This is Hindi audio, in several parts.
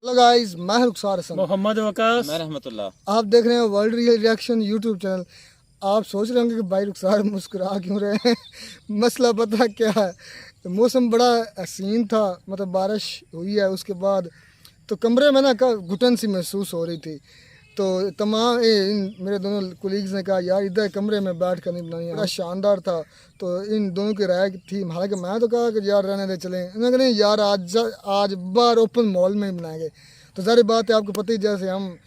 हेलो गाइस, मैं रुखसार हसन, मोहम्मद वकास, मैं रहमतुल्लाह। आप देख रहे हैं world real reaction YouTube channel. आप सोच रहे होंगे कि भाई रुखसार मुस्कुरा क्यों रहे हैं। मसला पता क्या है, मौसम बड़ा हसीन था, मतलब बारिश हुई है, उसके बाद तो कमरे में ना घुटन सी महसूस हो रही थी। तो तमाम मेरे दोनों कोलीग्स ने कहा यार इधर कमरे में बैठ कर नहीं बनानी, बड़ा शानदार था। तो इन दोनों की राय थी, हालांकि मैं तो कहा कि यार रहने दे चलें, इन्होंने कहा नहीं यार आज बाहर ओपन मॉल में ही बनाएंगे। तो ज़ाहिर बात है, आपको पता ही, जैसे हम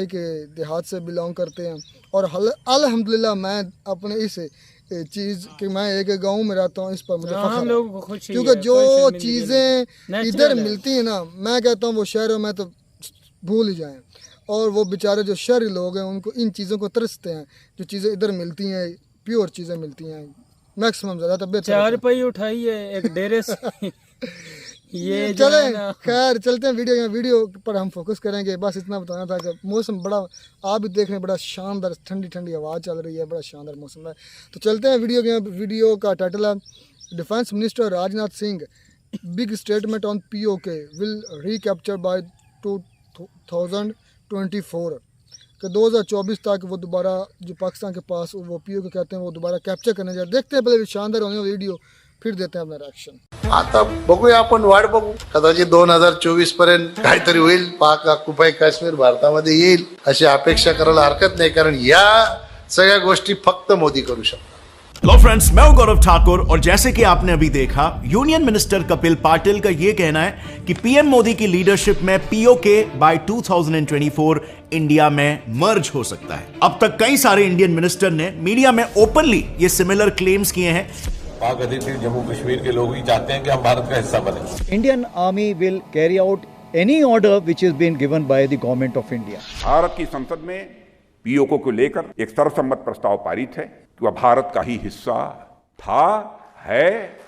एक देहात से बिलोंग करते हैं और अल्हम्दुलिल्लाह मैं अपने इस चीज़ कि मैं एक गांव में रहता हूँ, इस पर मुझे फख्र है, क्योंकि जो चीज़ें इधर मिलती हैं ना, मैं कहता हूँ वो शहरों में तो भूल ही जाएं। और वो बेचारे जो शहरी लोग हैं उनको इन चीज़ों को तरसते हैं, जो चीज़ें इधर मिलती हैं, प्योर चीज़ें मिलती हैं, मैक्सिमम ज़्यादा बेहतर। 4 रुपये उठाइए एक डेरे से। ये चले खैर चलते हैं वीडियो पर हम फोकस करेंगे। बस इतना बताना था कि मौसम बड़ा, आप भी देख रहे हैं, बड़ा शानदार ठंडी ठंडी हवा चल रही है, बड़ा शानदार मौसम है। तो चलते हैं वीडियो का टाइटल है defence minister Rajnath Singh big statement on POK will recapture by 2024 कि 2024 तक वो दोबारा जो पाकिस्तान के पास वो POK कहते हैं वो दोबारा कैप्चर करने जाए। देखते हैं पहले शानदार होने वाली वीडियो, फिर देते हैं अपना रिएक्शन। आता बघूया आपण, वाट बघू, कदाचित 2024 पर्यंत काहीतरी होईल, पाक ऑक्युपाय काश्मीर भारतामध्ये येईल अशी अपेक्षा करायला हरकत नाही, कारण या सगळ्या गोष्टी फक्त मोदी करू शकतात। हेलो फ्रेंड्स, मैं हूं गौरव ठाकुर और जैसे कि आपने अभी देखा, यूनियन मिनिस्टर कपिल पाटिल का यह कहना है कि पीएम मोदी की लीडरशिप में POK बाय 2024 इंडिया में मर्ज हो सकता है। अब तक कई सारे इंडियन मिनिस्टर ने मीडिया में ओपनली ये सिमिलर क्लेम्स किए हैं। पाक अधिकृत जम्मू कश्मीर के लोग ही चाहते हैं कि हम भारत का हिस्सा बने। Indian army will carry out any order which is being given by the government of India. Bharat की संसद में POK को लेकर एक सर्वसम्मत प्रस्ताव पारित है कि वह भारत का ही हिस्सा था, है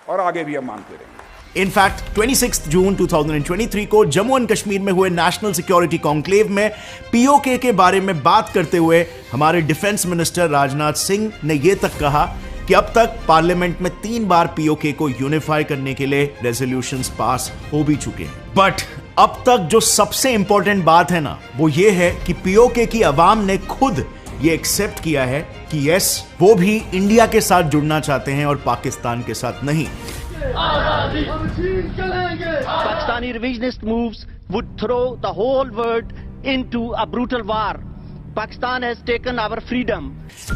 और आगे भी हम मानते रहेंगे। इनफैक्ट 26 जून 2023 को जम्मू एंड कश्मीर में हुए नेशनल सिक्योरिटी कॉन्क्लेव में POK के बारे में बात करते हुए हमारे डिफेंस मिनिस्टर राजनाथ सिंह ने यह तक कहा कि अब तक पार्लियामेंट में 3 बार POK को यूनिफाई करने के लिए रेजोल्यूशंस पास हो भी चुके हैं। बट अब तक जो सबसे इंपॉर्टेंट बात है ना, वो ये है कि POK की आवाम ने खुद ये एक्सेप्ट किया है कि यस, वो भी इंडिया के साथ जुड़ना चाहते हैं और पाकिस्तान के साथ नहीं। Pakistani revisionist moves would throw the whole world into a brutal war. Pakistan has taken our freedom.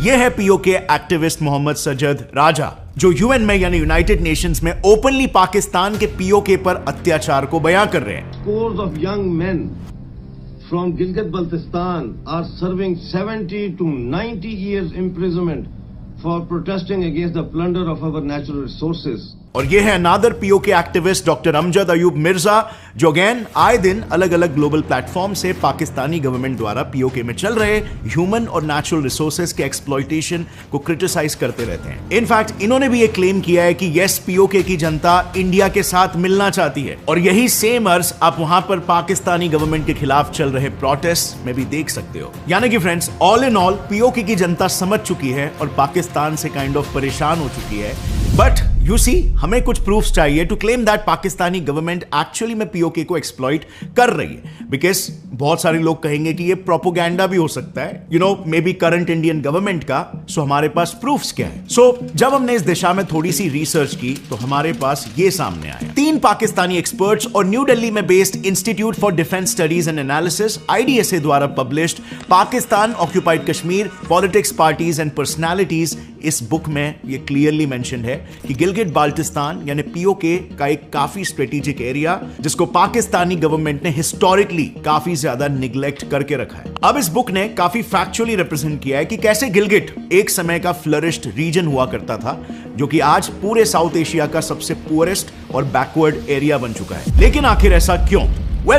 यह है POK एक्टिविस्ट मोहम्मद सज्जद राजा, जो UN में यानी यूनाइटेड नेशंस में ओपनली पाकिस्तान के POK पर अत्याचार को बयां कर रहे हैं। Scores of young men from Gilgit-Baltistan are serving 70 to 90 years imprisonment for protesting against the plunder of our natural resources. और ये है अनादर POK activist doctor Amjad Ayub Mirza, जो अगेन आए दिन अलग अलग ग्लोबल प्लेटफॉर्म से पाकिस्तानी गवर्नमेंट द्वारा POK में चल रहे ह्यूमन और नेचुरल रिसोर्सेज के एक्सप्लॉयटेशन को क्रिटिसाइज करते रहते हैं। इनफैक्ट इन्होंने भी ये क्लेम किया है कि यस, POK की जनता इंडिया के साथ मिलना चाहती है, और यही सेम अर्ज आप वहां पर पाकिस्तानी गवर्नमेंट के खिलाफ चल रहे प्रोटेस्ट में भी देख सकते हो। यानी कि friends, all in all POK की जनता समझ चुकी है और पाकिस्तान से काइंड ऑफ परेशान हो चुकी है। बट यू सी, हमें कुछ प्रूफ्स चाहिए to claim that Pakistani government actually में POK को एक्सप्लॉइट कर रही है, बिकॉज बहुत सारे लोग कहेंगे कि ये प्रोपोगेंडा भी हो सकता है, you know, may be current Indian government का। सो हमारे पास प्रूफ्स क्या है? सो जब हमने इस दिशा में थोड़ी सी रिसर्च की तो हमारे पास ये सामने आया। 3 पाकिस्तानी एक्सपर्ट्स और न्यू दिल्ली में based institute for defence studies and analysis IDSA द्वारा published Pakistan occupied Kashmir politics, parties and personalities, इस बुक में ये क्लियरली मेंशन्ड है कि गिलगिट बाल्टिस्तान यानी POK का एक काफी स्ट्रेटेजिक एरिया, जिसको पाकिस्तानी गवर्नमेंट ने हिस्टोरिकली काफी ज्यादा निग्लेक्ट करके रखा है। अब इस बुक ने काफी फैक्चुअली रिप्रेजेंट किया है कि कैसे गिलगिट एक समय का फ्लरिश्ड रीजन हुआ करता था, जो कि आज पूरे साउथ एशिया का सबसे पुअरेस्ट और बैकवर्ड एरिया बन चुका है। लेकिन आखिर ऐसा क्यों?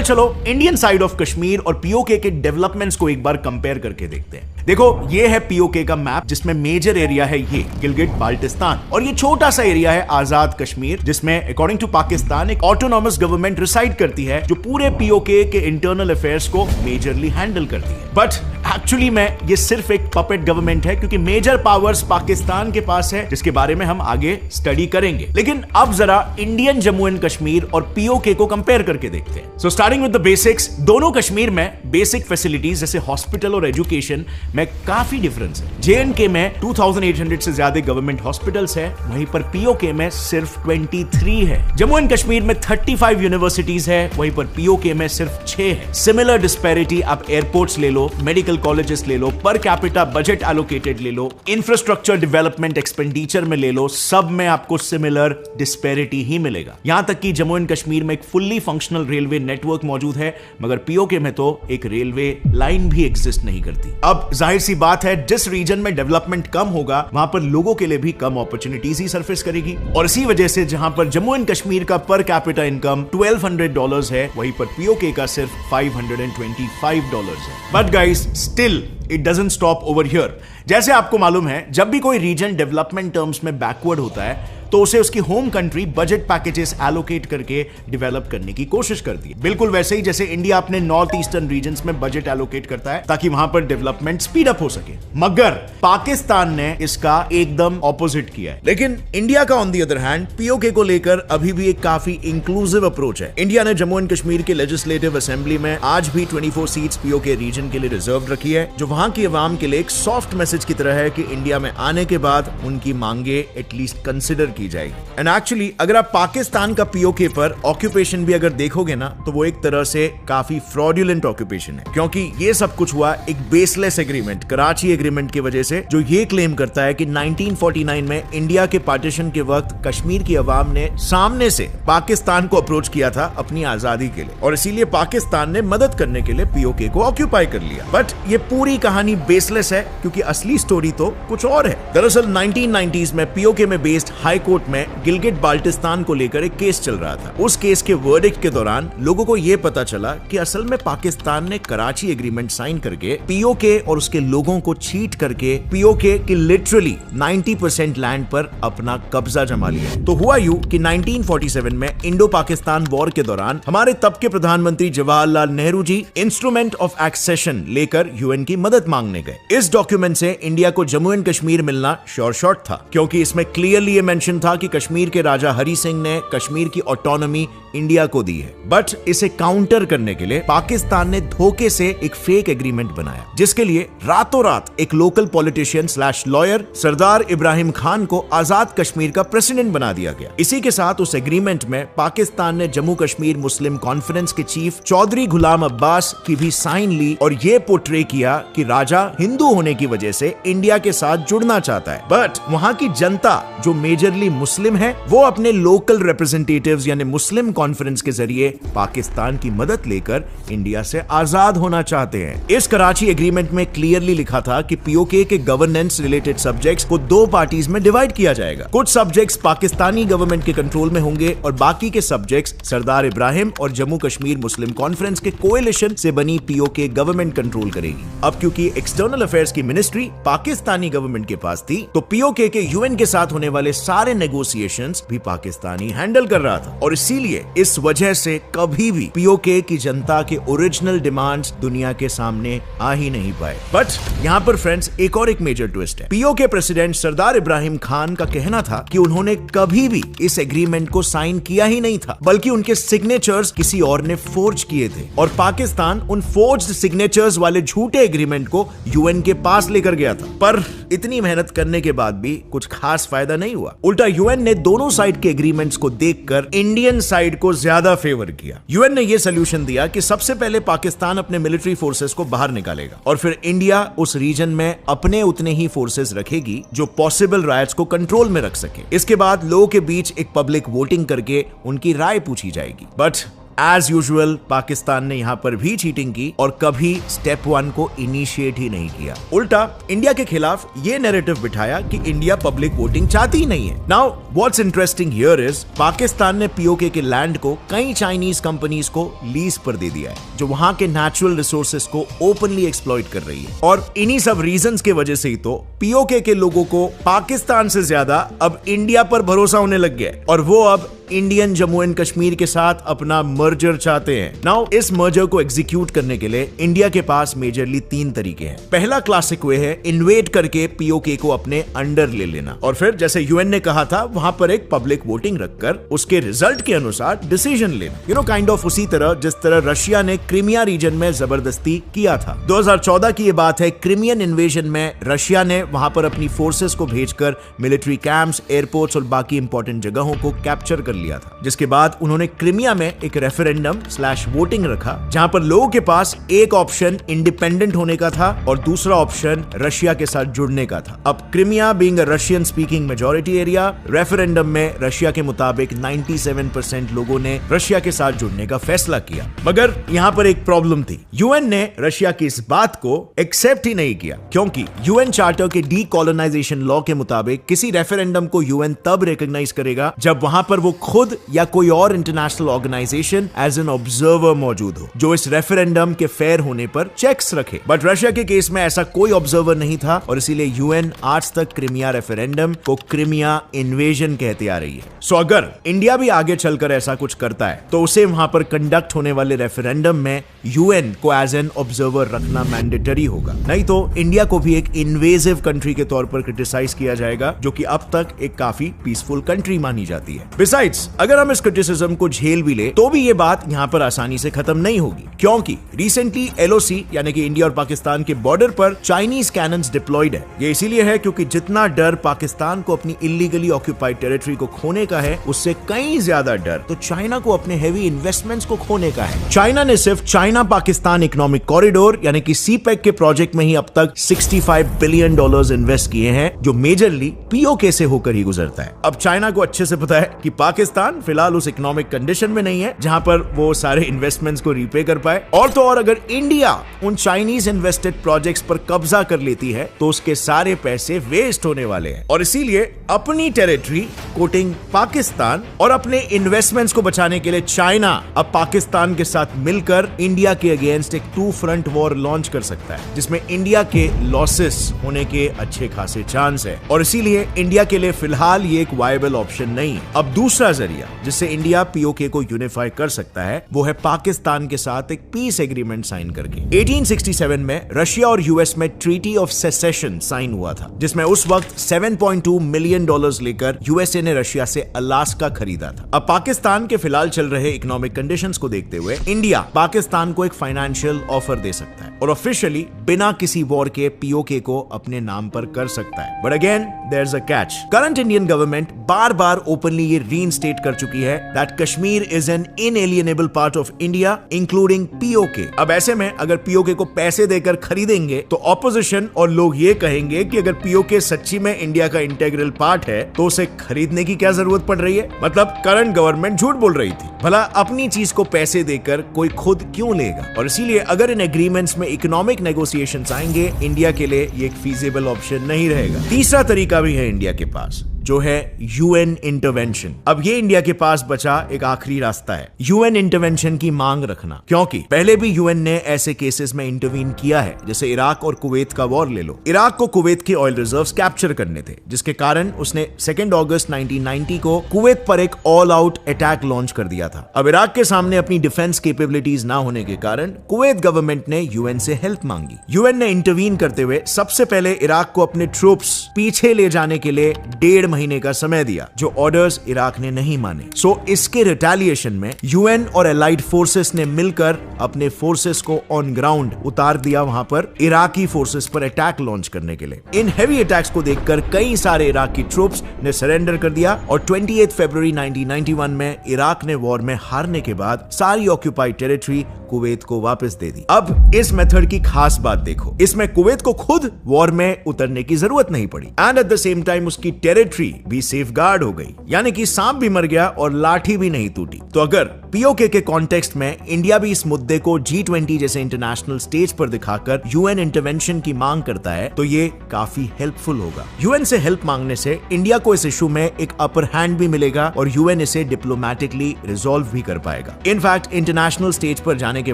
चलो इंडियन साइड ऑफ कश्मीर और POK के डेवलपमेंट्स को एक बार कंपेयर करके देखते हैं। देखो ये है पीओके का मैप, जिसमें मेजर एरिया है ये गिलगिट बाल्टिस्तान, और ये छोटा सा एरिया है आजाद कश्मीर, जिसमें अकॉर्डिंग टू पाकिस्तान एक ऑटोनॉमस गवर्नमेंट रिसाइड करती है जो पूरे पीओके के इंटरनल अफेयर्स को मेजरली हैंडल करती है। बट एक्चुअली में ये सिर्फ एक पपेट गवर्नमेंट है, क्योंकि मेजर पावर्स पाकिस्तान के पास है, जिसके बारे में हम आगे स्टडी करेंगे। लेकिन अब जरा इंडियन जम्मू एंड कश्मीर और पीओके को कंपेयर करके देखते हैं। So starting with the basics, दोनों कश्मीर में बेसिक फैसिलिटीज जैसे हॉस्पिटल और एजुकेशन में काफी डिफरेंस है। जेएंडके में 2800 से ज्यादा गवर्नमेंट हॉस्पिटल्स है, वहीं पर पीओके में सिर्फ 23 है। जम्मू एंड कश्मीर में 35 यूनिवर्सिटीज है, वहीं पर पीओके में सिर्फ 6 है। सिमिलर डिस्पैरिटी आप एयरपोर्ट्स ले लो, मेडिकल कॉलेजेस ले लो, पर कैपिटा बजट एलोकेटेड ले लो, इंफ्रास्ट्रक्चर डेवलपमेंट एक्सपेंडिचर में ले लो, सब में आपको सिमिलर डिस्पैरिटी ही मिलेगा। यहां तक कि जम्मू एंड कश्मीर में एक फुल्ली फंक्शनल रेलवे नेटवर्क मौजूद है, मगर पीओके में तो एक रेलवे लाइन भी एग्जिस्ट नहीं करती। अब जाहिर सी बात है, जिस रीजन में डेवलपमेंट कम होगा वहां पर लोगों के लिए भी कम अपॉर्चुनिटीज ही सरफेस करेगी, और इसी वजह से जहां पर जम्मू एंड कश्मीर का पर कैपिटा इनकम $1200 है, वहीं पर पीओके का सिर्फ $525 है। But guys, still it doesn't stop over here. जैसे आपको मालूम है, जब भी कोई रीजन डेवलपमेंट टर्म्स में बैकवर्ड होता है तो उसे उसकी home country budget packages allocate करके डेवलप करने की कोशिश करती है। बिल्कुल वैसे ही जैसे इंडिया अपने नॉर्थ ईस्टर्न रीजन्स में बजट एलोकेट करता है ताकि वहां पर डेवलपमेंट स्पीड अप हो सके। मगर पाकिस्तान ने इसका एकदम ऑपोजिट किया है। लेकिन इंडिया का on the other hand PoK को लेकर अभी भी एक काफी इंक्लूसिव अप्रोच है। इंडिया ने जम्मू एंड कश्मीर के लेजिस्लेटिव असेंबली में आज भी 24 सीट्स पीओके रीजन के लिए रिजर्व रखी है, जो वहां की आवाम के लिए एक सॉफ्ट मैसेज की तरह है कि इंडिया में आने के बाद उनकी मांगे एटलीस्ट कंसिडर की जाएगी। एंड एक्चुअली अगर आप पाकिस्तान का पीओके पर ऑक्यूपेशन भी अगर देखोगे ना, तो वो एक तरह से काफी फ्रॉडुलेंट ऑक्यूपेशन है, क्योंकि ये सब कुछ हुआ एक बेसलेस एग्रीमेंट, कराची एग्रीमेंट की वजह से, जो ये क्लेम करता है कि 1949 में इंडिया के पार्टीशन के वक्त कश्मीर की आवाम ने सामने से पाकिस्तान को अप्रोच किया था अपनी आजादी के लिए, और इसीलिए पाकिस्तान ने मदद करने के लिए पीओके को ऑक्यूपाई कर लिया। बट ये पूरी कहानी बेसलेस है, क्योंकि असली स्टोरी तो कुछ और है। दरअसल 1990s में पीओके में बेस्ड हाई कोर्ट में गिलगिट बाल्टिस्तान को लेकर एक केस चल रहा था। उस केस के वर्डिक्ट के दौरान लोगों को यह पता चला कि असल में पाकिस्तान ने कराची एग्रीमेंट साइन करके पीओके और उसके लोगों को चीट करके पीओके की लिटरली 90% लैंड पर अपना कब्जा जमा लिया। तो हुआ यूं कि 1947 में इंडो पाकिस्तान वॉर के दौरान हमारे तब के प्रधानमंत्री Jawaharlal Nehru ji instrument of accession लेकर यूएन की मदद मांगने गए। इस डॉक्यूमेंट से इंडिया को जम्मू एंड कश्मीर मिलना श्योर शॉट था, क्योंकि इसमें क्लियरली ये मेंशन था कि कश्मीर के राजा हरि सिंह ने कश्मीर की ऑटोनॉमी इंडिया को दी है। बट इसे काउंटर करने के लिए पाकिस्तान ने धोखे से एक फेक एग्रीमेंट बनाया, जिसके लिए रातों रात एक लोकल पॉलिटिशियन / लॉयर सरदार इब्राहिम खान को आजाद कश्मीर का प्रेसिडेंट बना दिया गया। इसी के साथ उस एग्रीमेंट में पाकिस्तान ने जम्मू कश्मीर मुस्लिम कॉन्फ्रेंस के चीफ चौधरी गुलाम अब्बास की भी साइन ली, और ये पोर्ट्रे किया कि राजा हिंदू होने की वजह से इंडिया के साथ जुड़ना चाहता है। बट वहां की जनता जो मेजरली मुस्लिम है, वो अपने लोकल रिप्रेजेंटेटिव्स यानी मुस्लिम कॉन्फ्रेंस के जरिए पाकिस्तान की मदद लेकर इंडिया से आजाद होना चाहते हैं। इस कराची एग्रीमेंट में क्लियरली लिखा था कि पीओके के गवर्नेंस रिलेटेड सब्जेक्ट्स को 2 पार्टीज में डिवाइड किया जाएगा। कुछ सब्जेक्ट्स पाकिस्तानी गवर्नमेंट के कंट्रोल में होंगे और बाकी के सब्जेक्ट्स सरदार इब्राहिम और जम्मू कश्मीर मुस्लिम कॉन्फ्रेंस के कोएलिशन से बनी पीओके गवर्नमेंट कंट्रोल करेगी। अब क्योंकि एक्सटर्नल अफेयर्स की मिनिस्ट्री पाकिस्तानी गवर्नमेंट के पास थी, तो पीओके के यूएन के साथ होने वाले सारे नेगोशिएशंस भी पाकिस्तानी हैंडल कर रहा था, और इसीलिए इस वजह से कभी भी पीओके की जनता के ओरिजिनल डिमांड्स दुनिया के सामने आ ही नहीं पाए। बट यहाँ पर फ्रेंड्स एक और एक मेजर ट्विस्ट है। पीओके प्रेसिडेंट सरदार इब्राहिम खान का कहना था कि उन्होंने कभी भी इस एग्रीमेंट को साइन किया ही नहीं था, बल्कि उनके सिग्नेचर्स किसी और ने फोर्ज किए थे, और पाकिस्तान उन फोर्ज्ड सिग्नेचर्स वाले झूठे एग्रीमेंट को यूएन के पास लेकर गया था। पर इतनी मेहनत करने के बाद भी कुछ खास फायदा नहीं हुआ। उल्टा यूएन ने दोनों साइड के एग्रीमेंट्स को देखकर इंडियन साइड को ज्यादा फेवर किया। यूएन ने यह सॉल्यूशन दिया कि सबसे पहले पाकिस्तान अपने मिलिट्री फोर्सेस को बाहर निकालेगा, और फिर इंडिया उस रीजन में अपने उतने ही फोर्सेस रखेगी जो पॉसिबल राइट्स को कंट्रोल में रख सके। इसके बाद लोगों के बीच एक पब्लिक वोटिंग करके उनकी राय पूछी जाएगी। बट एज यूजुअल पाकिस्तान ने यहां पर भी चीटिंग की और कभी स्टेप 1 को इनिशिएट ही नहीं किया। उल्टा इंडिया के खिलाफ ये नैरेटिव बिठाया कि इंडिया पब्लिक वोटिंग चाहती ही नहीं है। Now what's interesting here is Pakistan ने पीओके के लैंड को कई चाइनीज कंपनीज को लीज पर दे दिया है, जो वहां के नेचुरल रिसोर्सेज को ओपनली एक्सप्लॉइट कर रही है। और इन्हीं सब रीजंस की वजह से ही तो पीओके के लोगों को पाकिस्तान से ज्यादा अब इंडिया पर भरोसा होने लग गया है और वो अब इंडियन जम्मू एंड कश्मीर के साथ अपना मर्जर चाहते हैं। नाउ इस मर्जर को एग्जीक्यूट करने के लिए इंडिया के पास मेजरली 3 तरीके हैं। पहला क्लासिक वे है इन्वेड करके पीओके को अपने अंडर ले लेना और फिर जैसे यूएन ने कहा था वहां पर एक पब्लिक वोटिंग रखकर उसके रिजल्ट के अनुसार डिसीजन लेना। काइंड ऑफ उसी तरह जिस तरह रशिया ने क्रीमिया रीजन में जबरदस्ती किया था। 2014 की ये बात है, क्रीमियन इन्वेजन में रशिया ने वहां पर अपनी फोर्सेस को भेजकर मिलिट्री कैंप्स, एयरपोर्ट्स और बाकी इंपॉर्टेंट जगहों को कैप्चर कर लिया था, जिसके बाद उन्होंने क्रीमिया में एक रेफरेंडम/वोटिंग रखा जहां पर लोगों के पास एक ऑप्शन इंडिपेंडेंट होने का था और दूसरा ऑप्शन रशिया के साथ जुड़ने का था। अब Crimea being a Russian speaking majority area, referendum में रशिया के मुताबिक 97% लोगों ने रशिया के साथ जुड़ने का फैसला किया। मगर यहां पर एक प्रॉब्लम थी, यूएन ने रशिया की इस बात को एक्सेप्ट ही नहीं किया, क्योंकि यूएन चार्टर के डीकोलोनाइजेशन लॉ के मुताबिक किसी रेफरेंडम को यूएन तब रिकॉग्नाइज करेगा जब वहां पर वो खुद या कोई और international organisation as an observer मौजूद हो जो इस रेफरेंडम के फेयर होने पर चेक्स रखे। बट रशिया के केस में ऐसा कोई ऑब्जर्वर नहीं था और इसीलिए यूएन आज तक क्रीमिया रेफरेंडम को क्रीमिया इन्वेजन कहते आ रही है। सो अगर इंडिया भी आगे चलकर ऐसा कुछ करता है तो उसे वहां पर कंडक्ट होने वाले रेफरेंडम में यूएन को एज एन ऑब्जर्वर रखना मैंडेटरी होगा, नहीं तो इंडिया को भी एक इन्वेजिव कंट्री के तौर पर क्रिटिसाइज किया जाएगा, जो कि अब तक एक काफी पीसफुल कंट्री मानी जाती है। बिसाइड्स अगर हम इस क्रिटिसिज्म को झेल भी ले तो भी ये बात यहां पर आसानी से खत्म नहीं होगी, क्योंकि रिसेंटली एलओसी यानी कि इंडिया और पाकिस्तान के बॉर्डर पर चाइनीज कैनन्स डिप्लॉयड है। ये इसीलिए है क्योंकि जितना डर पाकिस्तान को अपनी इलीगली ऑक्यूपाइड टेरिटरी को खोने का है, उससे कहीं ज्यादा डर तो चाइना को अपने हेवी इन्वेस्टमेंट्स को खोने का है। चाइना ने सिर्फ चाइना पाकिस्तान इकोनॉमिक कॉरिडोर यानी कि सीपेक के प्रोजेक्ट में ही अब तक $65 बिलियन इन्वेस्ट किए हैं, जो मेजरली पीओके से होकर ही गुजरता है। अब चाइना को अच्छे से पता है कि पाकिस्तान फिलहाल उस इकोनॉमिक कंडीशन में नहीं है जहां पर वो सारे इन्वेस्टमेंट्स को रीपे कर पाए, और तो और अगर इंडिया उन चाइनीज इन्वेस्टेड प्रोजेक्ट्स पर कब्जा कर लेती है तो उसके सारे पैसे वेस्ट होने वाले हैं। और इसीलिए अपनी टेरिटरी कोटिंग पाकिस्तान और अपने इन्वेस्टमेंट्स को बचाने के लिए चाइना अब पाकिस्तान के साथ मिलकर इंडिया के अगेंस्ट एक 2 फ्रंट वॉर लॉन्च कर सकता है, जिसमें इंडिया के लॉसेस होने के अच्छे खासे चांस है, और इसीलिए इंडिया के लिए फिलहाल ये एक वायबल ऑप्शन नहीं है। अब दूसरा जरिया जिससे इंडिया पीओके को यूनिफाई कर सकता है वो है पाकिस्तान के साथ एक पीस एग्रीमेंट साइन करके। 1867 में रशिया और यूएस में ट्रीटी ऑफ सेसेशन साइन हुआ था, जिसमें उस वक्त $7.2 मिलियन लेकर यूएसए ने रशिया से अलास्का खरीदा था। अब पाकिस्तान के फिलहाल चल रहे इकोनॉमिक कंडीशंस को देखते हुए इंडिया पाकिस्तान को एक फाइनेंशियल ऑफर दे सकता है और ऑफिशियली बिना किसी वॉर के पीओके को अपने नाम पर कर सकता है। But again there is a catch. Current Indian government बार बार ओपनली ये रीइंस्टेट कर चुकी है that Kashmir is an inalienable part of India including PoK. अब ऐसे में अगर पीओके को पैसे देकर खरीदेंगे तो ऑपोजिशन और लोग ये कहेंगे कि अगर पीओके सच्ची में इंडिया का इंटेग्रल पार्ट है तो उसे खरीदने की क्या जरूरत पड़ रही है। मतलब करंट गवर्नमेंट झूठ बोल रही थी, भला अपनी चीज को पैसे देकर कोई खुद क्यों लेगा। और इसीलिए अगर इन एग्रीमेंट्स में इकोनॉमिक नेगोशिएशंस आएंगे, इंडिया के लिए ये एक फीजिबल ऑप्शन नहीं रहेगा। तीसरा तरीका भी है इंडिया के पास, जो है यूएन इंटरवेंशन। अब ये इंडिया के पास बचा एक आखिरी रास्ता है, यूएन इंटरवेंशन की मांग रखना, क्योंकि पहले भी यूएन ने ऐसे केसेस में इंटरवीन किया है, जैसे इराक और कुवैत का वॉर ले लो। इराक को कुवैत के ऑयल रिजर्व्स कैप्चर करने थे, जिसके कारण उसने 2 अगस्त 1990 को कुवैत पर एक ऑल आउट अटैक लॉन्च कर दिया था। अब इराक के सामने अपनी डिफेंस कैपेबिलिटीज ना होने के कारण कुवैत गवर्नमेंट ने यूएन से हेल्प मांगी। यूएन ने इंटरवीन करते हुए सबसे पहले इराक को अपने ट्रूप्स पीछे ले जाने के लिए 1.5 महीने का समय दिया, जो ऑर्डर्स इराक ने नहीं माने। सो इसके रिटेलिएशन में यूएन और एलाइड फोर्सेस ने मिलकर अपने फोर्सेस को ऑन ग्राउंड उतार दिया वहां पर इराकी फोर्सेस पर अटैक लॉन्च करने के लिए। इन हेवी अटैक्स को देखकर कई सारे इराकी ट्रूप्स ने सरेंडर कर दिया और 28 फरवरी 1991 में इराक ने वॉर में हारने के बाद सारी ऑक्यूपाइड टेरिटरी कुवैत को वापस दे दी। अब इस मेथड की खास बात देखो, इसमें कुवैत को खुद वॉर में उतरने की जरूरत नहीं पड़ी and at the same time उसकी टेरिटरी टेरिटरी भी सेफगार्ड हो गई, यानी कि सांप भी मर गया और लाठी भी नहीं टूटी। तो अगर पीओके के कॉन्टेक्स्ट में इंडिया भी इस मुद्दे को G20 जैसे इंटरनेशनल स्टेज पर दिखाकर यूएन इंटरवेंशन की मांग करता है तो ये काफी हेल्पफुल होगा। यूएन से हेल्प मांगने से इंडिया को इस इशू में एक अपर हैंड भी मिलेगा और यूएन इसे डिप्लोमेटिकली रिजॉल्व भी कर पाएगा। इनफैक्ट इंटरनेशनल स्टेज पर जाने के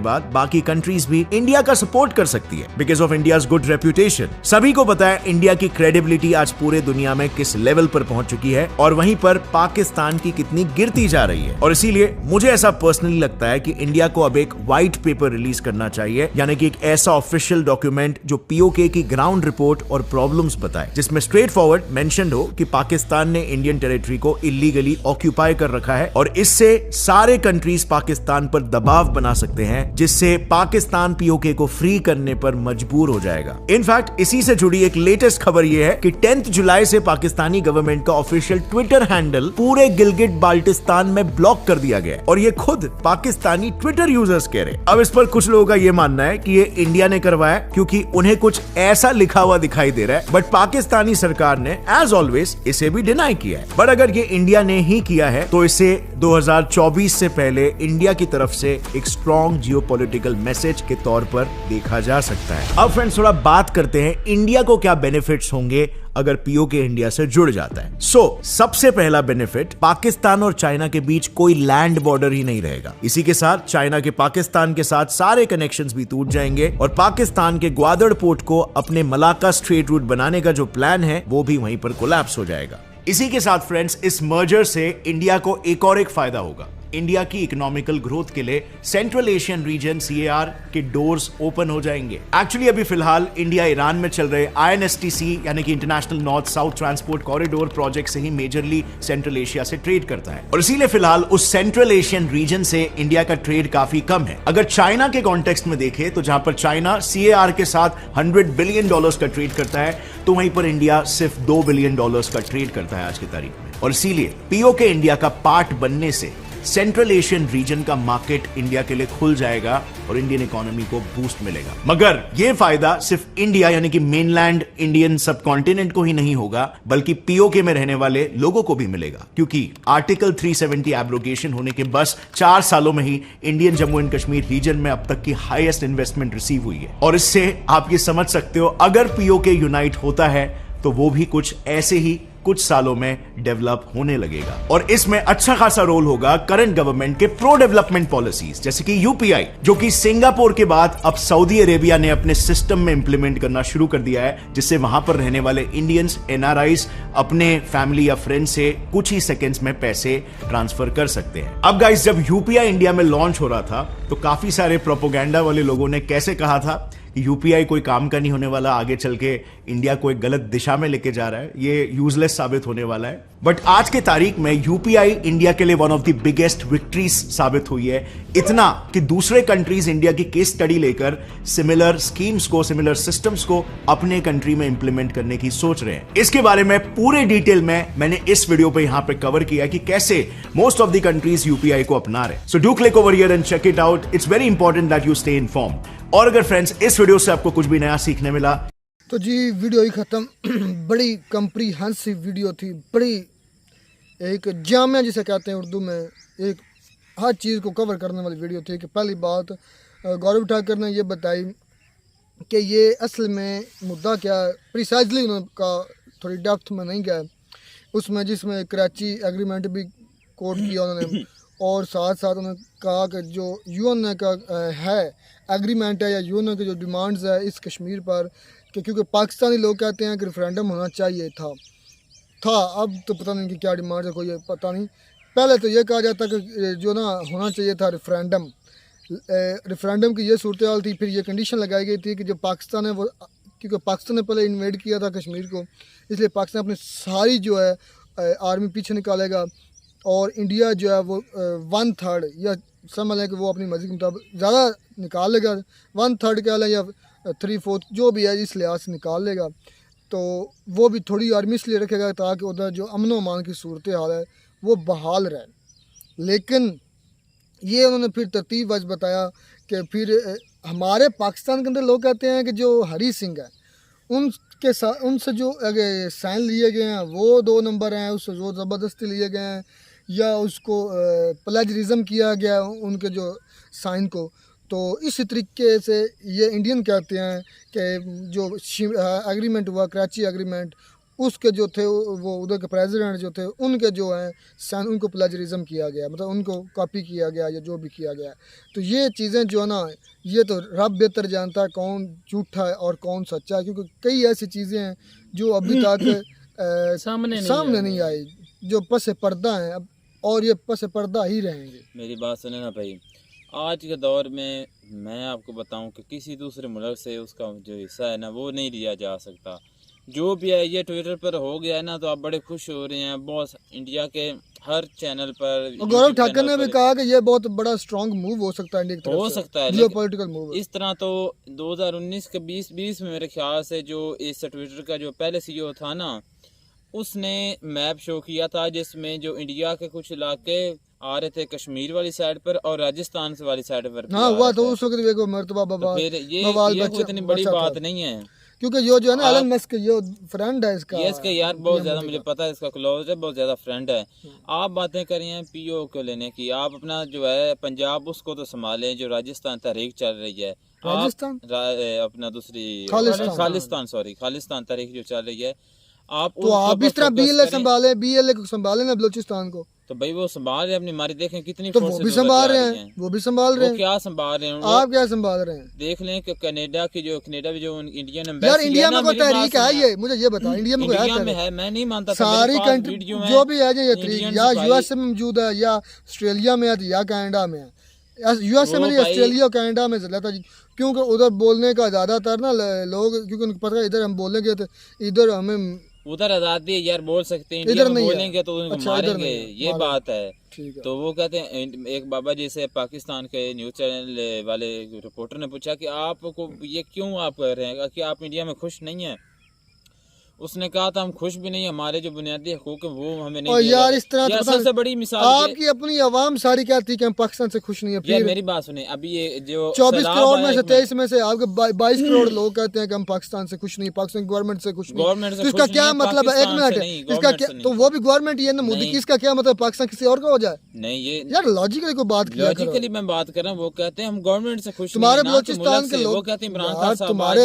बाद बाकी कंट्रीज भी इंडिया का सपोर्ट कर सकती है because of India's good reputation. सभी को पता है इंडिया की क्रेडिबिलिटी आज पूरे दुनिया में किस लेवल पर पहुंच चुकी है और वहीं पर पाकिस्तान की कितनी गिरती जा रही है। और इसीलिए मुझे ऐसा पर्सनली लगता है कि इंडिया को अब एक व्हाइट पेपर रिलीज करना चाहिए, यानी कि एक ऐसा ऑफिशियल डॉक्यूमेंट जो पीओके की ग्राउंड रिपोर्ट और प्रॉब्लम्स बताए, जिसमें स्ट्रेट फॉरवर्ड मेंशन्ड हो कि पाकिस्तान ने इंडियन टेरिटरी को इलीगली ऑक्यूपाई कर रखा है और इससे सारे कंट्रीज पाकिस्तान पर दबाव बना सकते हैं जिससे पाकिस्तान पीओके को फ्री करने पर मजबूर हो जाएगा। इनफैक्ट इसी से जुड़ी एक लेटेस्ट खबर यह है कि 10 जुलाई से पाकिस्तानी गवर्नमेंट का ऑफिशियल ट्विटर हैंडल पूरे गिलगिट बाल्टिस्तान में ब्लॉक कर दिया गया और ये खुद पाकिस्तानी ट्विटर यूजर्स कह रहे। अब इस पर कुछ लोगों का यह मानना है कि ये इंडिया ने करवाया क्योंकि उन्हें कुछ ऐसा लिखा हुआ दिखाई दे रहा है, बट पाकिस्तानी सरकार ने एज ऑलवेज इसे भी डिनाई किया है। बट अगर ये इंडिया ने ही किया है तो इसे 2024 से पहले इंडिया की तरफ से एक स्ट्रॉन्ग जियोपॉलिटिकल मैसेज के तौर पर देखा जा सकता है। अब फ्रेंड्स थोड़ा बात करते हैं इंडिया को क्या बेनिफिट्स होंगे अगर पीओके इंडिया से जुड़ जाता है। सबसे पहला बेनिफिट, पाकिस्तान और चाइना के बीच कोई लैंड बॉर्डर ही नहीं रहेगा। इसी के साथ चाइना के पाकिस्तान के साथ सारे कनेक्शंस भी टूट जाएंगे और पाकिस्तान के ग्वादर पोर्ट को अपने मलाका स्ट्रेट रूट बनाने का जो प्लान है वो भी वहीं पर कोलैप्स हो जाएगा। इसी के साथ फ्रेंड्स इस मर्जर से इंडिया को एक और एक फायदा होगा। इंडिया की इकोनॉमिकल ग्रोथ के लिए सेंट्रल एशियन रीजन CAR के डोर्स ओपन हो जाएंगे। एक्चुअली अभी फिलहाल इंडिया ईरान में चल रहे INSTC यानी कि international north south transport corridor project से ही मेजरली सेंट्रल एशिया से ट्रेड करता है और इसीलिए फिलहाल उस सेंट्रल एशियन रीजन से इंडिया का ट्रेड काफी कम है। अगर चाइना के कॉन्टेक्स्ट में देखें तो जहां पर चाइना CAR के साथ $100 बिलियन का ट्रेड करता है तो वहीं पर इंडिया सिर्फ $2 बिलियन का ट्रेड करता है आज की तारीख में। और इसीलिए पीओके इंडिया का पार्ट बनने से सेंट्रल एशियन रीजन का मार्केट इंडिया के लिए खुल जाएगा और इंडियन इकोनॉमी को बूस्ट मिलेगा। मगर यह फायदा सिर्फ इंडिया यानी कि मेनलैंड इंडियन सब कॉन्टिनेंट को ही नहीं होगा बल्कि पीओके में रहने वाले लोगों को भी मिलेगा, क्योंकि आर्टिकल 370 एब्रोगेशन होने के बस 4 सालों में ही Indian Jammu and Kashmir region में अब तक की हाईएस्ट इन्वेस्टमेंट रिसीव हुई है। और इससे आप ये समझ सकते हो अगर पीओके यूनाइट होता है तो वो भी कुछ ऐसे ही कुछ सालों में डेवलप होने लगेगा और इसमें अच्छा खासा रोल होगा करंट गवर्नमेंट के प्रो डेवलपमेंट पॉलिसीज जैसे कि यूपीआई, जो कि सिंगापुर के बाद अब सऊदी अरेबिया ने अपने सिस्टम में इंप्लीमेंट करना शुरू कर दिया है, जिससे वहां पर रहने वाले इंडियंस NRIs अपने फैमिली या फ्रेंड से कुछ ही सेकेंड्स में पैसे ट्रांसफर कर सकते हैं। अब गाइस, जब यूपीआई इंडिया में लॉन्च हो रहा था तो काफी सारे प्रोपोगेंडा वाले लोगों ने कैसे कहा था कि यूपीआई कोई काम का नहीं होने वाला, आगे चल के इंडिया को एक गलत दिशा में लेके जा रहा है, ये यूजलेस साबित होने वाला है। बट आज के तारीख में यूपीआई इंडिया के लिए one of the biggest victories साबित हुई है, इतना कि दूसरे कंट्रीज इंडिया की केस स्टडी लेकर सिमिलर स्कीम्स को, सिमिलर सिस्टम्स को अपने कंट्री में इंप्लीमेंट करने की सोच रहे हैं। इसके बारे में पूरे डिटेल में मैंने इस वीडियो पे यहां पे कवर किया कि कैसे most of the countries UPI को अपना रहे। So do click over here and check it out. It's very important that you stay inform. और अगर फ्रेंड्स इस वीडियो से आपको कुछ भी नया सीखने मिला तो जी वीडियो ही ख़त्म। बड़ी कम्प्रीहेंसिव वीडियो थी, बड़ी एक जामिया जिसे कहते हैं उर्दू में, एक हर चीज़ को कवर करने वाली वीडियो थी। कि पहली बात गौरव ठाकर ने ये बताई कि ये असल में मुद्दा क्या है, प्रिसाइजली उनका थोड़ी डेप्थ में नहीं गया उसमें, जिसमें कराची एग्रीमेंट भी कोट किया उन्होंने और साथ साथ उन्होंने कहा कि जो यूएन का है एग्रीमेंट है या यूएन की जो डिमांड्स है इस कश्मीर पर, कि क्योंकि पाकिस्तानी लोग कहते हैं कि रेफरेंडम होना चाहिए था, अब तो पता नहीं कि क्या डिमांड है, कोई पता नहीं। पहले तो ये कहा जाता कि जो ना होना चाहिए था रेफरेंडम की ये सूरत हाल थी। फिर ये कंडीशन लगाई गई थी कि जो पाकिस्तान है वो, क्योंकि पाकिस्तान ने पहले इन्वेड किया था कश्मीर को, इसलिए पाकिस्तान अपनी सारी जो है आर्मी पीछे निकालेगा और इंडिया जो है वो 1/3 या समझ लें कि वो अपनी मर्ज़ी के मुताबिक ज़्यादा निकाल लेगा, 1/3 कह लें या 3/4 जो भी है इस लिहाज से निकाल लेगा। तो वो भी थोड़ी आर्मी इसलिए रखेगा ताकि उधर जो अमन व अमान की सूरत हाल है वो बहाल रहे। लेकिन ये उन्होंने फिर तरतीब वज बताया कि फिर हमारे पाकिस्तान के अंदर लोग कहते हैं कि जो हरी सिंह है उसके साथ उनसे जो साइन लिए गए हैं वो 2 नंबर हैं, उससे जो ज़बरदस्ती लिए गए हैं या उसको प्लेजरिज्म किया गया उनके जो साइन को। तो इस तरीके से ये इंडियन कहते हैं कि जो एग्रीमेंट हुआ कराची एग्रीमेंट, उसके जो थे वो उधर के प्रेसिडेंट जो थे उनके जो हैं साइन उनको प्लेजरिज्म किया गया, मतलब उनको कॉपी किया गया या जो भी किया गया। तो ये चीज़ें जो है ना, ये तो रब बेहतर जानता है कौन झूठा है और कौन सच्चा है, क्योंकि कई ऐसी चीज़ें हैं जो अभी तक सामने नहीं आई, जो पस पर्दा हैं अब, और ये पस पर्दा ही रहेंगे। मेरी बात सुने ना भाई, आज के दौर में मैं आपको बताऊं कि किसी दूसरे मुल्क से उसका जो हिस्सा है ना वो नहीं लिया जा सकता। जो भी है ये ट्विटर पर हो गया है ना, तो आप बड़े खुश हो रहे हैं। बहुत इंडिया के हर चैनल पर गौरव ठाकुर ने भी कहा कि ये बहुत बड़ा स्ट्रॉन्ग मूव हो सकता है इंडिया की तरफ से, हो सकता है जियोपॉलिटिकल मूव। इस तरह तो 2019 के 2020 में मेरे ख्याल से जो इस ट्विटर का जो पहले सीईओ था ना, उसने मैप शो किया था जिसमें जो इंडिया के कुछ इलाके आ रहे थे कश्मीर वाली साइड पर और राजस्थान वाली साइड पर। हाँ हुआ तो उस वक्त देखो मरतबा बाबा, फिर ये कोई इतनी बड़ी बात नहीं है, क्योंकि ये जो है ना एलन मस्क ये फ्रेंड है इसका, ये इसका यार बहुत ज्यादा मुझे पता है, इसका क्लोज है, बहुत ज्यादा फ्रेंड है। आप बातें कर रही हैं पीओ को लेने की, आप अपना जो है पंजाब उसको तो संभालें, जो राजस्थान तहरीक चल रही है, राजस्थान अपना दूसरी खालिस्तान तहरीक जो चल रही है, आप इस तरह बीएलए संभाले, बीएलए को संभाले ना बलूचिस्तान को, तो भाई वो संभाल रहे अपनी मारी, देखें कितनी तो वो भी संभाल रहे हैं, वो भी संभाल रहे हैं। क्या संभाल रहे हैं आप क्या संभाल रहे हैं? देख लें कि कनाडा में जो इंडियन एम्बेसी यार इंडिया में कोई तहरीक है ये, मुझे ये बताओ इंडिया में कोई है? मैं नहीं मानता। सारी कंट्री जो भी है ये तहरीक या यूएसए में मौजूद है या ऑस्ट्रेलिया में है या कनाडा में है। यूएसए में नहीं, ऑस्ट्रेलिया और कनाडा में चला था, क्योंकि उधर बोलने का ज़्यादातर ना लोग, क्योंकि उनको पता है इधर हम बोलेंगे तो इधर हमें उधर आजादी है यार, बोल सकते हैं, इंडिया में बोलेंगे तो उनको मारेंगे, ये बात है। तो वो कहते हैं, एक बाबा जी से पाकिस्तान के न्यूज़ चैनल वाले रिपोर्टर ने पूछा कि आपको ये क्यों आप कर रहे हैं, कि आप इंडिया में खुश नहीं हैं? उसने कहा था हम खुश भी नहीं, हमारे जो बुनियादी हकूक है वो हमें नहीं। और यार इस तरह सबसे बड़ी मिसाल आपकी अपनी आवाम सारी कहती है कि हम पाकिस्तान से खुश नहीं है। यार मेरी बात सुने, अभी ये जो 24 करोड़ में से 23 में से आपके 22 करोड़ लोग कहते हैं कि हम पाकिस्तान से खुश नहीं, पाकिस्तान गवर्नमेंट से खुश नहीं। तो इसका क्या मतलब है? एक मिनट, इसका क्या, तो वो भी गवर्नमेंट ये ना मोदी की, इसका क्या मतलब पाकिस्तान किसी और का हो जाए? नहीं, ये यार लॉजिकली कोई बात किया करो। लॉजिकली मैं बात कर रहा हूँ, वो कहते हैं हम गवर्नमेंट से खुश। तुम्हारे बलूचिस्तान के लोग, वो कहते हैं इमरान खान साहब, तुम्हारे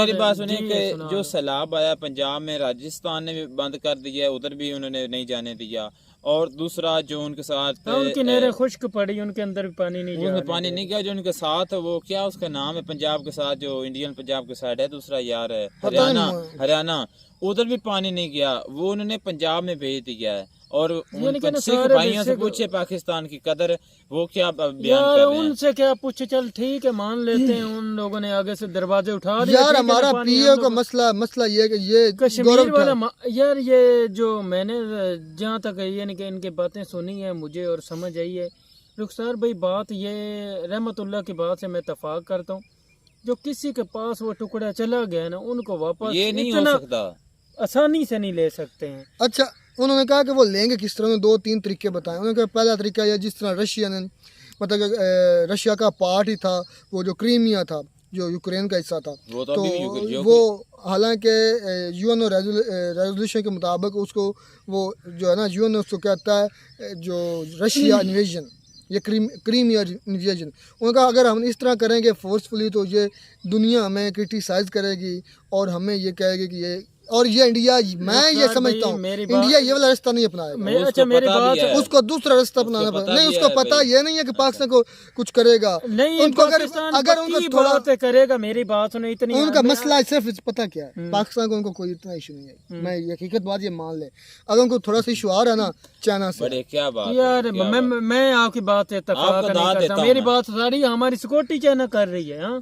मेरी बात सुनिए, जो सैलाब आया पंजाब में, राजस्थान ने भी बंद कर दिया, उधर भी उन्होंने नहीं जाने दिया। और दूसरा जो उनके साथ उनकी नहरें खुश्क पड़ी, उनके अंदर भी पानी नहीं गया, जो उनके साथ वो क्या उसका नाम है पंजाब के साथ, जो इंडियन पंजाब के साइड है, दूसरा यार है हरियाणा, उधर भी पानी नहीं गया, वो उन्होंने पंजाब में भेज दिया है। और सिख भाइयों से पूछे पाकिस्तान की कदर, वो क्या बयान कर रहे हैं? उनसे क्या पूछे, चल ठीक है मान लेते हैं, उन लोगों ने आगे से दरवाजे उठा दिए। यार हमारा पीओ का मसला ये कि ये कश्मीर वाला, यार ये जो मैंने जहाँ तक यानी कि इनकी बातें सुनी है मुझे और समझ आई है, रुखसार भाई बात ये रहमतुल्लाह की बात से मैं इत्तेफाक करता हूँ, जो किसी के पास वो टुकड़ा चला गया ना, उनको वापस ये नहीं हो सकता, आसानी से नहीं ले सकते हैं। अच्छा, उन्होंने कहा कि वो लेंगे किस तरह, 2-3 तरीके बताए। उन्होंने कहा पहला तरीका यह, जिस तरह रशिया ने, मतलब रशिया का पार्ट ही था वो जो क्रीमिया था, जो यूक्रेन का हिस्सा था, तो वो हालांकि यूएन रेजोल्यूशन के मुताबिक उसको वो जो है ना, यूएन उसको कहता है जो रशिया इन्वेजन, ये क्रीमिया इन्वेजन। उन्होंने कहा अगर हम इस तरह करेंगे फोर्सफुली तो ये दुनिया हमें क्रिटिसाइज करेगी और हमें ये कहेगी कि ये, और ये इंडिया, मैं ये समझता हूँ इंडिया ये वाला रास्ता नहीं अपनाएगा। अच्छा मेरी बात, उसको दूसरा रास्ता अपनाना पड़ेगा। नहीं, उसको पता ये नहीं है कि पाकिस्तान को कुछ करेगा, नहीं उनको अगर उनको थोड़ा करेगा। मेरी बात सुनो, इतनी उनका मसला सिर्फ पता क्या है, पाकिस्तान को उनको कोई इतना इशू नहीं है। मैं ये हकीकत बात ये मान ले, अगर उनको थोड़ा सा इशू आ रहा है ना चाइना से, क्या बात यार मैं आपकी बात से इत्तेफाक नहीं करता। मेरी बात सारी हमारी सिक्योरिटी चाइना कर रही है। हाँ,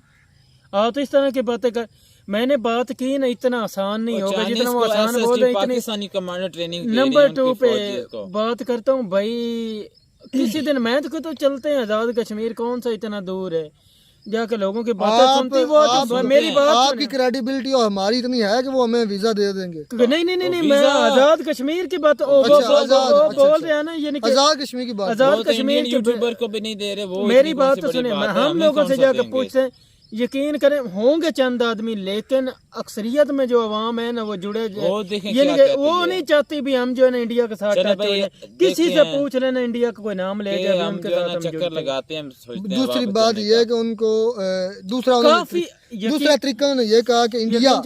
आप तो इस तरह की बातें कर, मैंने बात की ना, इतना आसान नहीं होगा जितना वो आसान बोल रहे। पाकिस्तानी कमांडर ट्रेनिंग नंबर 2 पे बात करता हूँ भाई, किसी दिन मैं तो चलते हैं आजाद कश्मीर, कौन सा इतना दूर है, जाके लोगों की बातें सुनती। वो तो मेरी बात, आपकी क्रेडिबिलिटी और हमारी इतनी है कि वो हमें वीजा दे देंगे। नहीं, मैं आजाद कश्मीर की बात बोल रहे हैं ना, ये आजाद कश्मीर की बात, आजाद कश्मीर यूट्यूबर को भी नहीं दे रहे। वो मेरी बात तो सुने, हम लोगों से जाकर पूछते हैं यकीन करें होंगे चंद आदमी, लेकिन अक्सरियत में जो अवाम है ना वो जुड़े, वो नहीं चाहती भी हम जो है ना इंडिया के साथ किसी से पूछ लेना इंडिया का कोई नाम ले जाए उनके साथ चक्कर लगाते हैं। दूसरी बात यह है कि उनको दूसरा तरीका ने ये कहा कि इंडिया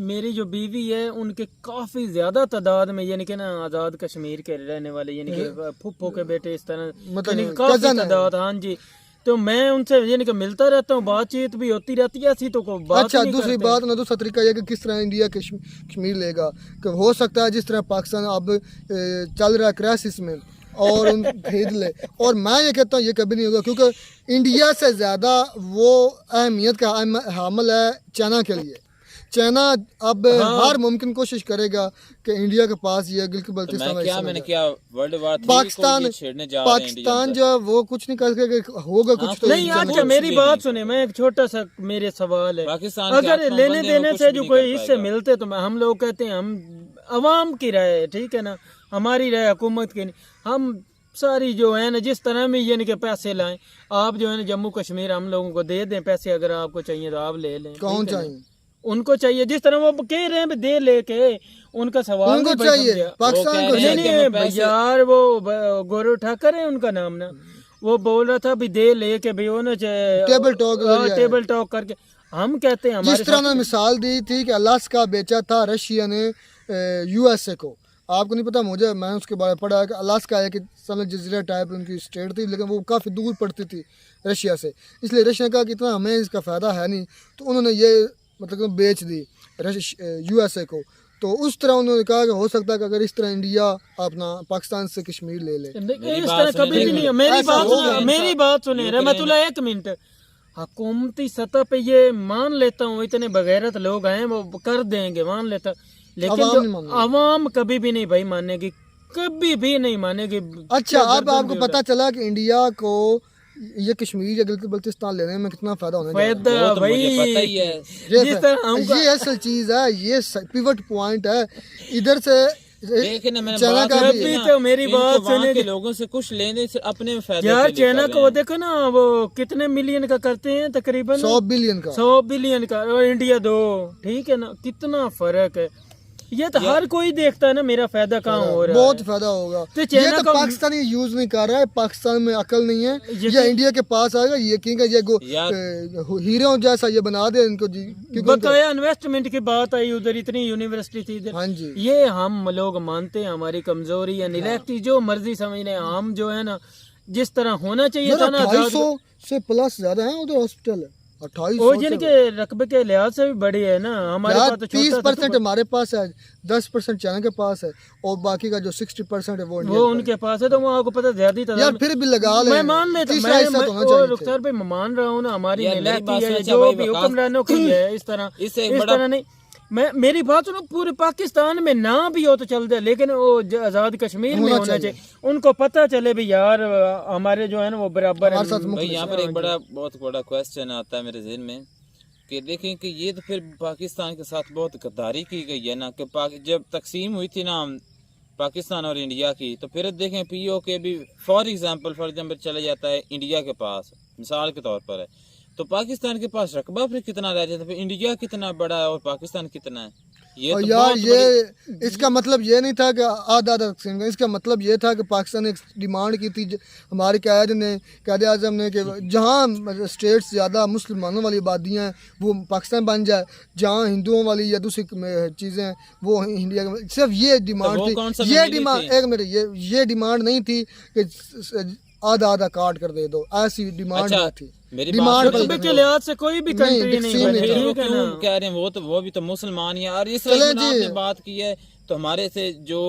मेरी जो बीवी है उनके काफी ज्यादा तादाद में यानी कि ना आजाद कश्मीर के रहने वाले यानी कि फुप्पो के बेटे इस तरह मतलब काफी तादाद। हाँ जी, तो मैं उनसे यानी कि मिलता रहता हूँ, बातचीत भी होती रहती है ऐसी तो को बात। अच्छा, दूसरी बात ना दूसरा तरीका यह कि किस तरह इंडिया कश्मीर लेगा, कि हो सकता है जिस तरह पाकिस्तान अब चल रहा है क्राइसिस में और उन खरीद ले, और मैं ये कहता हूँ ये कभी नहीं होगा, क्योंकि इंडिया से ज़्यादा वो अहमियत का हामिल है चाइना के लिए। चाइना अब हर मुमकिन कोशिश करेगा कि इंडिया के पास ये गिलगित बल्तिस्तान पाकिस्तान जो वो कुछ नहीं कर सकेगा, होगा कुछ तो नहीं। अच्छा मेरी बात सुने, मैं एक छोटा सा मेरे सवाल है, अगर लेने देने से जो कोई हिस्से मिलते तो हम लोग कहते हैं हम अवाम की राय है, ठीक है ना, हमारी राय हुकूमत की नहीं, हम सारी जो है ना जिस तरह में यानी कि पैसे लाएं, आप जो है ना जम्मू कश्मीर हम लोगों को दे दें पैसे, अगर आपको चाहिए तो आप ले लें। कौन चाहिए? उनको चाहिए, जिस तरह वो कह रहे हैं दे लेके, उनका सवाल उनको चाहिए पाकिस्तान को नहीं यार, वो गौरव ठाकर है उनका नाम ना, वो बोल रहा था भी दे लेके भी होना चाहिए टेबल टॉक करके। हम कहते हैं जिस तरह ने मिसाल दी थी कि अलास्का बेचा था रशिया ने यूएसए को, आपको नहीं पता, मुझे मैं उसके बारे में पढ़ा कि अलास्का है कि समझ जजीरा टाइप उनकी स्टेट थी, लेकिन वो काफ़ी दूर पड़ती थी रशिया से, इसलिए रशिया का कि इतना हमें इसका फ़ायदा है नहीं, तो उन्होंने ये मतलब बेच दी यूएसए को। तो उस तरह उन्होंने कहा कि हो सकता है कि अगर इस तरह इंडिया अपना पाकिस्तान से कश्मीर ले ले। इस तरह कभी भी नहीं है। मेरी बात सुने रहमतुल्लाह, एक मिनट, हुकूमती सतह पे ये मान लेता हूँ इतने बगैरत लोग हैं वो कर देंगे, मान लेता, लेकिन अवाम कभी भी नहीं भाई मानेगी, कभी भी नहीं मानेगी। अच्छा, अब आपको पता चला कि इंडिया को ये कश्मीर या गिलगित बल्तिस्तान लेने में कितना फायदा होने ये असल चीज है, ये पिवट पॉइंट है। इधर से चाइना का भी तो मेरी बात सुने के लोगों से कुछ लेने से अपने फायदे यार, चाइना को वो देखो ना, वो कितने मिलियन का करते हैं, तकरीबन 100 बिलियन का, और इंडिया 2, ठीक है ना, कितना फर्क है। ये तो हर कोई देखता है ना मेरा फायदा कहाँ हो रहा है, बहुत फायदा होगा। तो ये तो पाकिस्तान यूज नहीं कर रहा है, पाकिस्तान में अकल नहीं है, ये इंडिया के पास आएगा, यकीन का ये हीरो जैसा ये बना दे इनको जी। बकाया इन्वेस्टमेंट की बात आई उधर, इतनी यूनिवर्सिटी थी इधर। हाँ जी, ये हम लोग मानते हैं हमारी कमजोरी या निलैक्टी, जो मर्जी समझ रहे, हम जो है ना जिस तरह होना चाहिए था ना, 250 से प्लस ज्यादा है उधर हॉस्पिटल, 28 जिनके रकबे के लिहाज से भी बड़ी है ना, हमारे पास तो 30% हमारे पास है, 10% चाइना के पास है, और बाकी का जो 60% है वो उनके पास है। तो वो आपको पता ज्यादा यार, फिर भी लगा ले, मैं मान लेता हूँ रुखसार भाई, मैं मान रहा हूँ ना, हमारी जो भी हुक्मरानों की है इस तरह नहीं। मेरी बात सुनो, पूरे पाकिस्तान में ना भी हो तो चल जाए, लेकिन वो आजाद कश्मीर में होना चाहिए, उनको पता चले भी यार हमारे जो है ना वो बराबर है। यहाँ पर एक बहुत बड़ा क्वेश्चन आता है मेरे ज़हन में कि देखें कि ये तो फिर पाकिस्तान के साथ बहुत गद्दारी की गई है ना, कि जब तकसीम हुई थी ना पाकिस्तान और इंडिया की, तो फिर देखें POK भी फॉर एग्जाम्पल चला जाता है इंडिया के पास, मिसाल के तौर पर है, तो पाकिस्तान के पास रकबा फिर कितना रह जाता है, फिर इंडिया कितना बड़ा है और पाकिस्तान कितना है। ये तो यार ये इसका मतलब ये नहीं था कि आधा तकसीम, इसका मतलब ये था कि पाकिस्तान ने एक डिमांड की थी हमारे कायद आज़म ने कि जहाँ स्टेट्स ज़्यादा मुसलमानों वाली आबादियाँ हैं वो पाकिस्तान बन जाए, जहाँ हिंदुओं वाली या दूसरी चीज़ें हैं वो इंडिया, सिर्फ ये डिमांड थी। ये डिमांड एक मेरे ये डिमांड नहीं थी कि आधा काट कर दे दो, ऐसी डिमांड थी। डिमांड के लिहाज से कोई भी कंट्री नहीं क्यों कह रहे हैं, वो भी तो मुसलमान है। और इस आपने बात की है तो हमारे से जो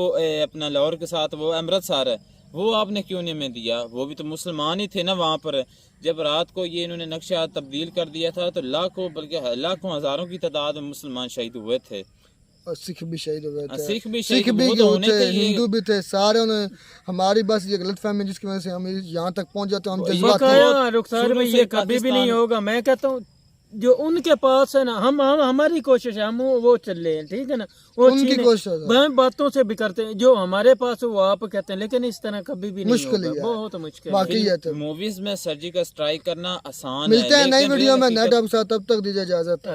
अपना लाहौर के साथ वो अमृतसर है, वो आपने क्यों नहीं में दिया, वो भी तो मुसलमान ही थे ना वहाँ पर। जब रात को ये इन्होंने नक्शा तब्दील कर दिया था तो लाखों बल्कि लाखों हजारों की तादाद में मुसलमान शहीद हुए थे, और सिख भी शहीद हुए थे, सिख भी थे, हिंदू भी थे, सारे उन्हें हमारी बस ये गलत फहमी जिसकी वजह से हम यहाँ तक पहुँच जाते हैं, हम रुखसार भाई ये कभी भी नहीं होगा। मैं कहता हूँ जो उनके पास है ना, हम हमारी कोशिश है, हम वो चले हैं, ठीक है ना, वो उनकी कोशिश है, बातों से भी करते हैं, जो हमारे पास वो आप कहते हैं, लेकिन इस तरह कभी भी नहीं होगा, बहुत मुश्किल है। मूवीज में सर्जिकल स्ट्राइक करना आसान है। मिलते हैं नई वीडियो में नए ढंग से, तब तक दीजिए इजाजत।